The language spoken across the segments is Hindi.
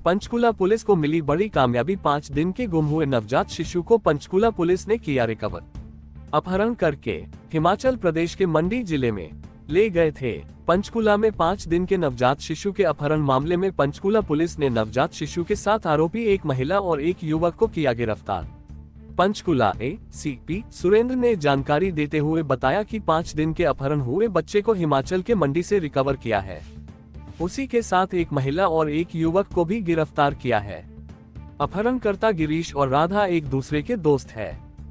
पंचकुला पुलिस को मिली बड़ी कामयाबी। 5 दिन के गुम हुए नवजात शिशु को पंचकुला पुलिस ने किया रिकवर। अपहरण करके हिमाचल प्रदेश के मंडी जिले में ले गए थे। पंचकुला में 5 दिन के नवजात शिशु के अपहरण मामले में पंचकुला पुलिस ने नवजात शिशु के 7 आरोपी, एक महिला और एक युवक को किया गिरफ्तार। पंचकुला एसीपी सुरेंद्र ने जानकारी देते हुए बताया कि 5 दिन के अपहरण हुए बच्चे को हिमाचल के मंडी से रिकवर किया है। उसी के साथ एक महिला और एक युवक को भी गिरफ्तार किया है। अपहरणकर्ता गिरीश और राधा एक दूसरे के दोस्त है।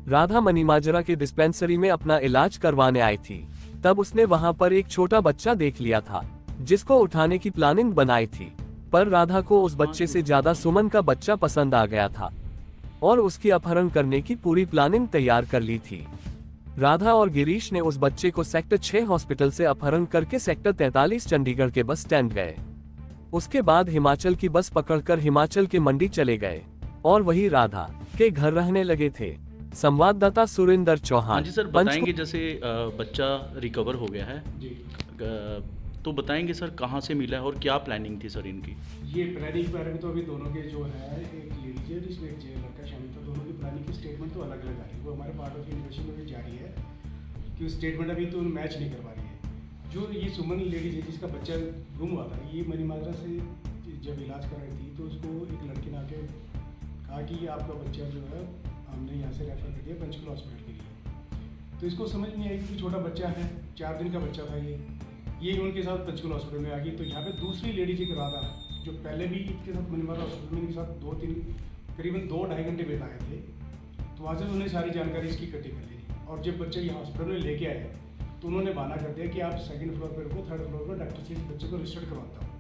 राधा मनीमाजरा के डिस्पेंसरी में अपना इलाज करवाने आई थी, तब उसने वहां पर एक छोटा बच्चा देख लिया था जिसको उठाने की प्लानिंग बनाई थी, पर राधा को उस बच्चे से ज्यादा सुमन का बच्चा पसंद आ गया था और उसकी अपहरण करने की पूरी प्लानिंग तैयार कर ली थी। राधा और गिरीश ने उस बच्चे को सेक्टर 6 हॉस्पिटल से अपहरण करके सेक्टर 43 चंडीगढ़ के बस स्टैंड गए। उसके बाद हिमाचल की बस पकड़कर हिमाचल के मंडी चले गए और वही राधा के घर रहने लगे थे। संवाददाता सुरेंद्र चौहान। जी सर, बताएंगे जैसे बच्चा रिकवर हो गया है जी, तो बताएंगे सर कहाँ से मिला है और क्या प्लानिंग थी सर इनकी? ये प्लानिंग बारे में तो अभी दोनों के जो है, एक लेडीज है जिसमें एक लड़का शामिल था, दोनों की प्लानिंग की स्टेटमेंट तो अलग अलग आ रही है। वो हमारे पार्ट ऑफ इन्वेस्टिगेशन में भी जारी है कि स्टेटमेंट अभी तो मैच नहीं करवा रही है। जो ये सुमन लेडीज है जिसका बच्चा गुम हुआ था, ये मनीमाजरा से जब इलाज कर रही थी तो उसको एक लड़के ने आके कहा कि आपका बच्चा जो है हमने यहाँ से रेफर कर दिया पंचकुला हॉस्पिटल के लिए। तो इसको समझ नहीं आई कि छोटा बच्चा है, 4 दिन का बच्चा था ये उनके साथ पंचकुला हॉस्पिटल में आ गई। तो यहाँ पे दूसरी लेडीज एक राधा जो पहले भी इसके साथ मनीमाजरा हॉस्पिटल में इनके साथ 2-3 करीबन 2-2.5 घंटे बिताए थे। तो वहाँ से उन्होंने सारी जानकारी इसकी इकट्ठी कर ली और जब बच्चे यहाँ हॉस्पिटल में लेके आए तो उन्होंने बहाना कर दिया कि आप 2nd फ्लोर पर रुको, 3rd फ्लोर पर डॉक्टर से इस बच्चे को रजिस्टर्ड करवाता हूँ।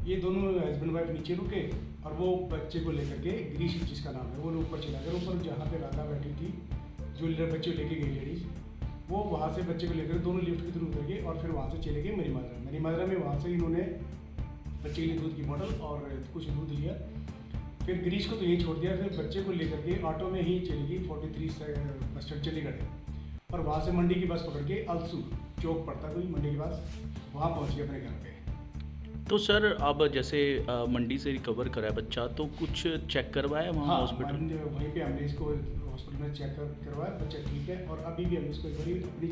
ये दोनों हस्बैंड वाइफ नीचे रुके और वो बच्चे को लेकर के गिरीश जिसका नाम है वो ऊपर चला गया। ऊपर जहाँ पे राधा बैठी थी, जो बच्चे लेके गई लेडीज, वो वहाँ से बच्चे को लेकर दोनों लिफ्ट के थ्रू उतर गए और फिर वहाँ से चले गए मनीमाजरा में। वहाँ से इन्होंने बच्चे के लिए दूध की बोतल और कुछ दूध लिया, फिर गिरीश को तो यहीं छोड़ दिया। फिर बच्चे को लेकर के ऑटो में ही चली गई 43 बस स्टैंड चंडीगढ़ और वहाँ से मंडी की बस पकड़ के अलसू चौक पड़ता कोई मंडी के पास, वहाँ पहुँच गए अपने घर पे। तो सर अब जैसे मंडी से रिकवर करा है बच्चा, तो कुछ चेक करवाया वहाँ हॉस्पिटल? वहीं पे हमने इसको हॉस्पिटल में चेक करवाया, बच्चा ठीक है। और अभी भी हम इसको एक बार अपनी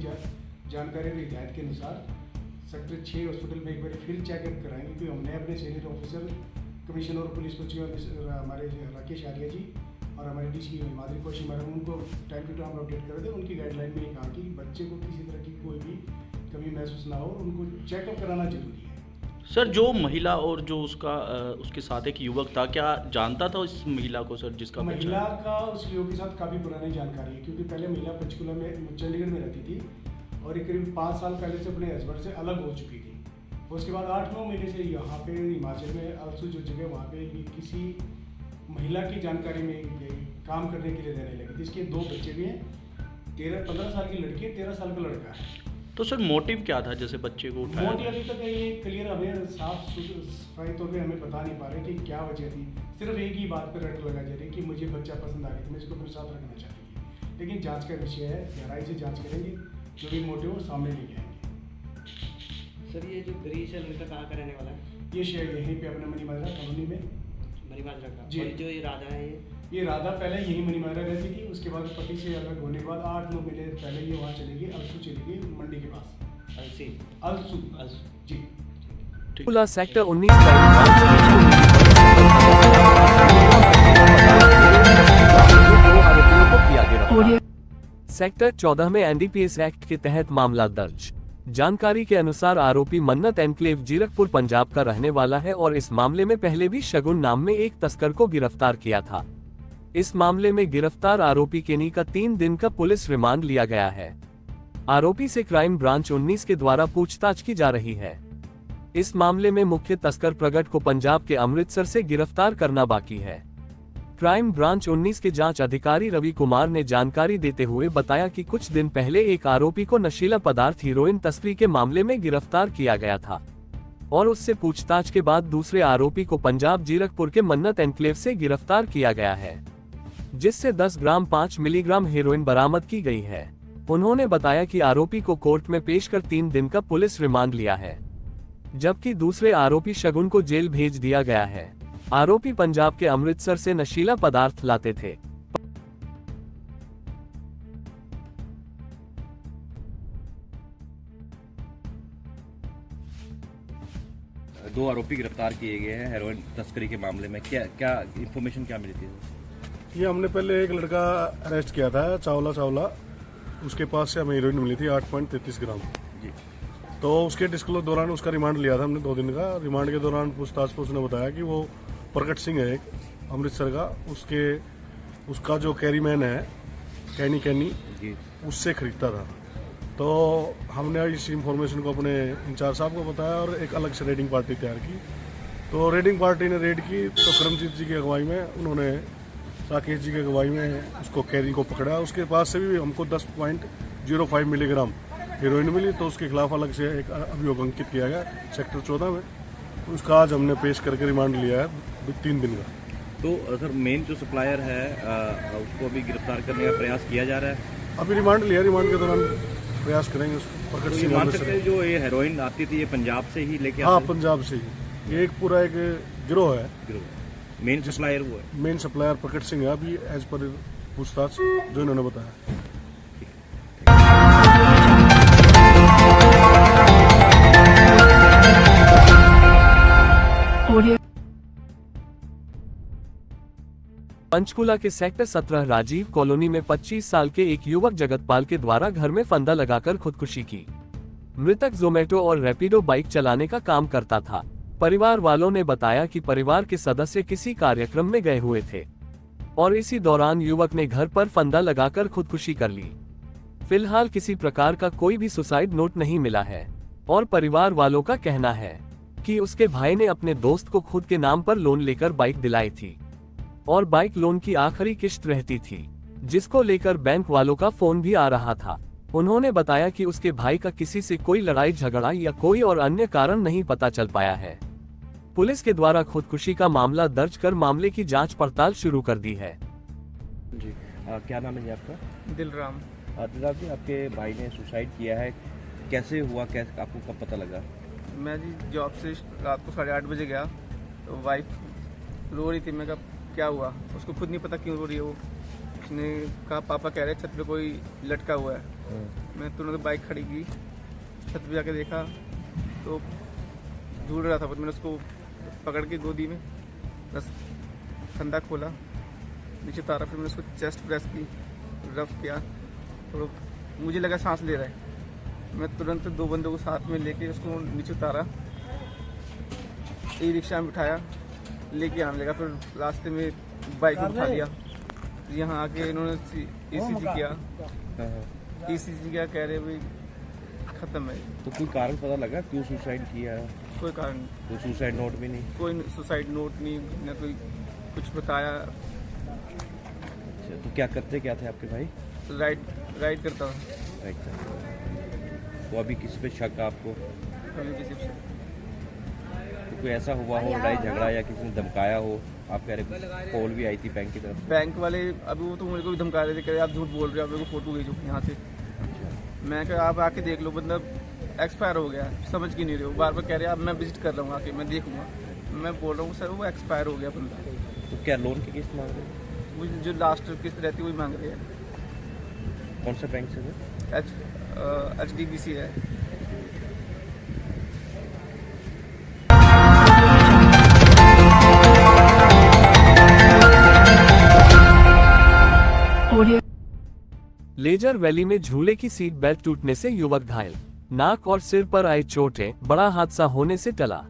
जानकारी और हिदायत के अनुसार सेक्टर 6 हॉस्पिटल में एक बार फिर चेकअप कराएंगे, क्योंकि हमने अपने सीनियर ऑफिसर कमिश्नर और पुलिस सचिव हमारे राकेश आर्या जी और हमारे डीसी माधुरी कौशिक मैडम, उनको टाइम टू टाइम अपडेट कर दें। उनकी गाइडलाइन में ये कहा कि बच्चे को किसी तरह की कोई भी कमी महसूस ना हो, उनको चेकअप कराना जरूरी है। सर जो महिला और जो उसके साथ एक युवक था, क्या जानता था उस महिला को सर जिसका महिला का उस युवक के साथ काफ़ी पुरानी जानकारी है, क्योंकि पहले महिला पंचकुला में चंडीगढ़ में रहती थी और एक करीब 5 साल पहले से अपने हस्बैंड से अलग हो चुकी थी। उसके बाद 8-9 महीने से यहाँ पे हिमाचल में अलसू जो जगह वहाँ पे किसी महिला की जानकारी में काम करने के लिए रहने लगी थी। इसके 2 बच्चे भी हैं, 15 साल की लड़की है, 13 साल का लड़का है। तो सर मोटिव क्या था जैसे बच्चे को उठाया? मोटिव अभी तक ये क्लियर हमें साफ सफाई तौर पे हमें बता नहीं पा रहे कि क्या वजह थी। सिर्फ एक ही बात पर रट लगा जा रही है कि मुझे बच्चा पसंद आ गया, मैं इसको अपने साथ रखना चाहती थी। लेकिन जांच का विषय है, गहराई से जांच करेंगे, जो भी मोटिव हो सामने लेके आएंगे। सर ये जो गिरीश है लड़का कहाँ का रहने वाला है? ये शहर यहीं पे अपने मनीमाजरा कॉलोनी में मनीमाजरा का। जी। और जो ये राधा है ये राधा पहले यहीं मनीमाजरा रहती थी, उसके बाद पति से अलग होने के बाद 8-9 महीने पहले ये वहाँ चली गई, अलसू चली गई मंडी के पास। अलसू जी। पंचकुला सेक्टर 19 आरोपियों को किया गिरफ्तार। सेक्टर 14 में एनडीपीएस एक्ट के तहत मामला दर्ज। जानकारी के अनुसार आरोपी मन्नत एनक्लेव जीरकपुर पंजाब का रहने वाला है और इस मामले में पहले भी शगुन नाम में एक तस्कर को गिरफ्तार किया था। इस मामले में गिरफ्तार आरोपी केनी का 3 दिन का पुलिस रिमांड लिया गया है। आरोपी से क्राइम ब्रांच 19 के द्वारा पूछताछ की जा रही है। इस मामले में मुख्य तस्कर प्रगट को पंजाब के अमृतसर से गिरफ्तार करना बाकी है। क्राइम ब्रांच 19 के जांच अधिकारी रवि कुमार ने जानकारी देते हुए बताया कि कुछ दिन पहले एक आरोपी को नशीला पदार्थ हीरोइन तस्करी के मामले में गिरफ्तार किया गया था और उससे पूछताछ के बाद दूसरे आरोपी को पंजाब जीरकपुर के मन्नत एनक्लेव से गिरफ्तार किया गया है, जिससे 10 ग्राम 5 मिलीग्राम हेरोइन बरामद की गई है। उन्होंने बताया कि आरोपी को कोर्ट में पेश कर 3 दिन का पुलिस रिमांड लिया है, जबकि दूसरे आरोपी शगुन को जेल भेज दिया गया है। आरोपी पंजाब के अमृतसर से नशीला पदार्थ लाते थे। दो आरोपी गिरफ्तार किए गए हैं हेरोइन तस्करी के मामले में। क्या इन्फॉर्मेशन क्या मिली थी? ये हमने पहले एक लड़का अरेस्ट किया था, चावला, उसके पास से हमें हीरोइन मिली थी 8.33 ग्राम जी। तो उसके डिस्क्लोज दौरान उसका रिमांड लिया था हमने 2 दिन का। रिमांड के दौरान पूछताछ उसने बताया कि वो प्रकट सिंह है एक अमृतसर का, उसका जो कैरीमैन है कैनी जी उससे खरीदता था। तो हमने इस इंफॉर्मेशन को अपने इंचार्ज साहब को बताया और एक अलग से रेडिंग पार्टी तैयार की। तो रेडिंग पार्टी ने रेड की तो करमजीत जी की अगुवाई में उन्होंने राकेश जी की अगुवाई में उसको कैरी को पकड़ा। उसके पास से भी हमको 10.05 मिलीग्राम हीरोइन मिली, तो उसके खिलाफ अलग से एक अभियोग अंकित किया गया सेक्टर 14 में। उसका आज हमने पेश करके रिमांड लिया है 3 दिन का। तो सर मेन जो सप्लायर है उसको अभी गिरफ्तार करने का प्रयास किया जा रहा है। अभी रिमांड लिया, रिमांड के दौरान प्रयास करेंगे उसको प्रकट तो ये सिंह मान अमृतसर। सकते हैं जो ये हेरोइन आती थी ये पंजाब से ही लेके हाँ, आते पंजाब से ही। ये एक पूरा एक गिरोह है। मेन सप्लायर वो है। मेन सप्लायर प्रकट सिंह है अभी एज पर पूछताछ जो इन्होंने बताया। पंचकुला के सेक्टर 17 राजीव कॉलोनी में 25 साल के एक युवक जगतपाल के द्वारा घर में फंदा लगाकर खुदकुशी की। मृतक जोमेटो और रैपिडो बाइक चलाने का काम करता था। परिवार वालों ने बताया कि परिवार के सदस्य किसी कार्यक्रम में गए हुए थे और इसी दौरान युवक ने घर पर फंदा लगाकर खुदकुशी कर ली। फिलहाल किसी प्रकार का कोई भी सुसाइड नोट नहीं मिला है और परिवार वालों का कहना है कि उसके भाई ने अपने दोस्त को खुद के नाम पर लोन लेकर बाइक दिलाई थी और बाइक लोन की आखिरी किश्त रहती थी, जिसको लेकर बैंक वालों का फोन भी आ रहा था। उन्होंने बताया कि उसके भाई का किसी से कोई लड़ाई झगड़ा या कोई और अन्य कारण नहीं पता चल पाया है। पुलिस के द्वारा खुदकुशी का मामला दर्ज कर मामले की जांच पड़ताल शुरू कर दी है। जी क्या नाम है जी आपका? दिलराम। दिलराम जी, आपके भाई ने सुसाइड किया है, कैसे हुआ, कैसे आपको कब पता लगा? मैं जी जॉब से रात को 8:30 बजे गया तो वाइफ रो रही थी। मैं कहा क्या हुआ, उसको खुद नहीं पता क्यों रो रही है वो। उसने कहा पापा कह रहे छत पे कोई लटका हुआ है। मैं तुरंत बाइक खड़ी की, छत पे जाके देखा तो झूल रहा था, पर मैंने उसको पकड़ के गोदी में बस फंदा खोला, नीचे उतारा, फिर मैंने उसको चेस्ट प्रेस की, रफ किया तो मुझे लगा सांस ले रहा है। मैं तुरंत 2 बंदों को साथ में लेके उसको नीचे उतारा, ई रिक्शा में बिठाया, लेके आने लगा। फिर रास्ते में बाइक उठा दिया। यहाँ आके इन्होंने ECG किया, ECG किया, कह रहे भाई खत्म है। तो कोई कारण पता लगा क्यों सुसाइड किया है? कोई कारण नहीं, कोई सुसाइड नोट भी नहीं? कोई सुसाइड नोट नहीं, न कोई कुछ बताया। अच्छा, तो क्या करते क्या थे आपके भाई? राइड करता था। Right sir. तो अभी किसी पे शक आपको? हमें किसी से तो कोई ऐसा हुआ हो लड़ाई झगड़ा या किसी ने धमकाया हो? आप कह रहे कॉल भी आई थी बैंक की तरफ? बैंक वाले अभी वो तो मेरे को भी धमका रहे थे, कह रहे आप झूठ बोल रहे हो, आप मेरे को फोटो भेजो यहाँ से। मैं कहा आप आके देख लो, बंदा एक्सपायर हो गया, समझ के नहीं रहे हो। बार बार कह रहे आप मैं विजिट कर रहा हूँ, आके मैं देखूंगा। मैं बोल रहा हूँ सर वो एक्सपायर हो गया बंदा। तो क्या लोन की किस्त मांग रहे हैं? वो जो लास्ट किस्त रहती है वही मांग रहे हैं। कौन सा बैंक से सर? HDBC है। लेजर वैली में झूले की सीट बेल्ट टूटने से युवक घायल, नाक और सिर पर आई चोटें, बड़ा हादसा होने से टला।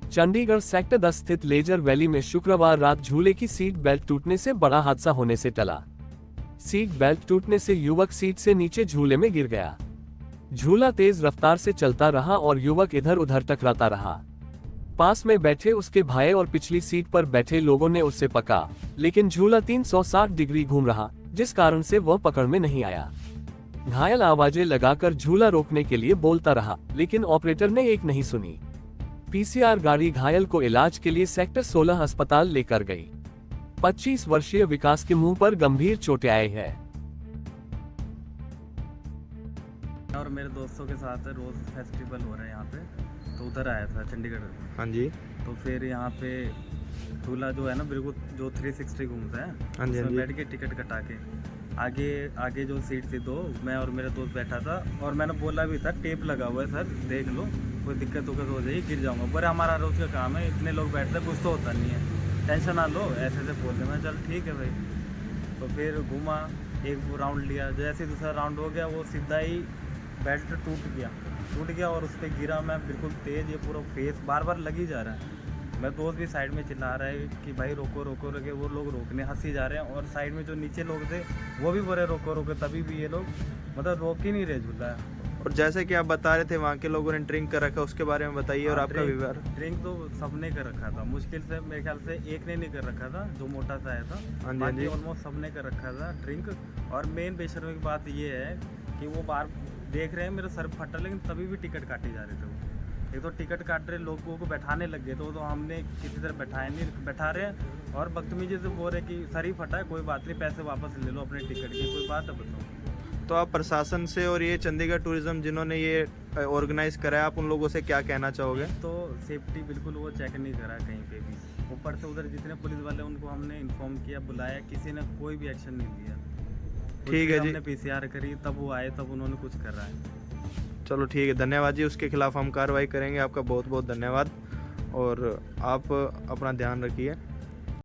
चंडीगढ़ सेक्टर 10 स्थित लेजर वैली में शुक्रवार रात झूले की सीट बेल्ट टूटने से बड़ा हादसा होने से टला। सीट बेल्ट टूटने से युवक सीट से नीचे झूले में गिर गया। झूला तेज रफ्तार से चलता रहा और युवक इधर उधर टकराता रहा। पास में बैठे उसके भाई और पिछली सीट पर बैठे लोगों ने उससे पकड़ा, लेकिन झूला 360 डिग्री घूम रहा, जिस कारण से वह पकड़ में नहीं आया। घायल आवाजें लगाकर झूला रोकने के लिए बोलता रहा, लेकिन ऑपरेटर ने एक नहीं सुनी। PCR गाड़ी घायल को इलाज के लिए सेक्टर 16 अस्पताल लेकर गई। 25 वर्षीय विकास के मुंह पर गंभीर चोटें आई है। और मेरे दोस्तों के साथ रोज फेस्टिवल हो रहा है यहाँ पे, तो उधर आया था चंडीगढ़। हाँ जी। तो फिर यहाँ पे दूल्हा जो है ना बिल्कुल जो 360 घूमता है, हाँ जी, हाँ उसमें जी। बैठ के टिकट कटा के आगे आगे जो सीट थी दो, मैं और मेरा दोस्त बैठा था, और मैंने बोला भी था टेप लगा हुआ है सर, देख लो कोई दिक्कत हो जाएगी, गिर जाऊंगा। पर हमारा रोज का काम है, इतने लोग बैठते हैं, कुछ तो होता नहीं है, टेंशन ना लो, ऐसे ऐसे बोलते। मैं चल ठीक है भाई। तो फिर घूमा, एक राउंड लिया, जैसे दूसरा राउंड हो गया वो सीधा ही बेल्ट टूट गया और उस पर गिरा मैं बिल्कुल तेज़, ये पूरा फेस बार बार लग ही जा रहा है। मैं दोस्त भी साइड में चिल्ला रहा है कि भाई रोको रोको रोके, वो लोग रोकने हंसी जा रहे हैं, और साइड में जो नीचे लोग थे वो भी बोल रहे रोको रोको, तभी भी ये लोग मतलब रोक ही नहीं रहे झूला। और जैसे कि आप बता रहे थे वहाँ के लोगों ने ड्रिंक कर रखा, उसके बारे में बताइए। और आपका व्यवहार? ड्रिंक तो सबने कर रखा था, मुश्किल से मेरे ख्याल से एक ने नहीं कर रखा था, जो मोटा सा आया था, हाँ जी, बाकी ऑलमोस्ट सबने कर रखा था ड्रिंक। और मेन बेशर्मी की बात ये है कि वो बार देख रहे हैं मेरा सर फटा, लेकिन तभी भी टिकट काटे जा रहे थे वो। एक तो टिकट काट रहे लोगों को बैठाने लग गए, तो हमने किसी तरह बैठाया नहीं, बैठा रहे हैं और बदतमीजी से बोल रहे कि सर ही फटा है, कोई बात नहीं, पैसे वापस ले लो अपने टिकट की, कोई बात है बताओ। तो आप प्रशासन से और ये चंडीगढ़ टूरिज्म जिन्होंने ये ऑर्गेनाइज कराया, आप उन लोगों से क्या कहना चाहोगे? तो सेफ्टी बिल्कुल वो चेक नहीं करा कहीं पे भी, ऊपर से उधर जितने पुलिस वाले उनको हमने इन्फॉर्म किया, बुलाया, किसी ने कोई भी एक्शन नहीं लिया। ठीक है जी। हमने PCR करी, तब वो आए, तब उन्होंने कुछ करा है। चलो ठीक है, धन्यवाद जी। उसके खिलाफ हम कार्रवाई करेंगे। आपका बहुत बहुत धन्यवाद और आप अपना ध्यान रखिए।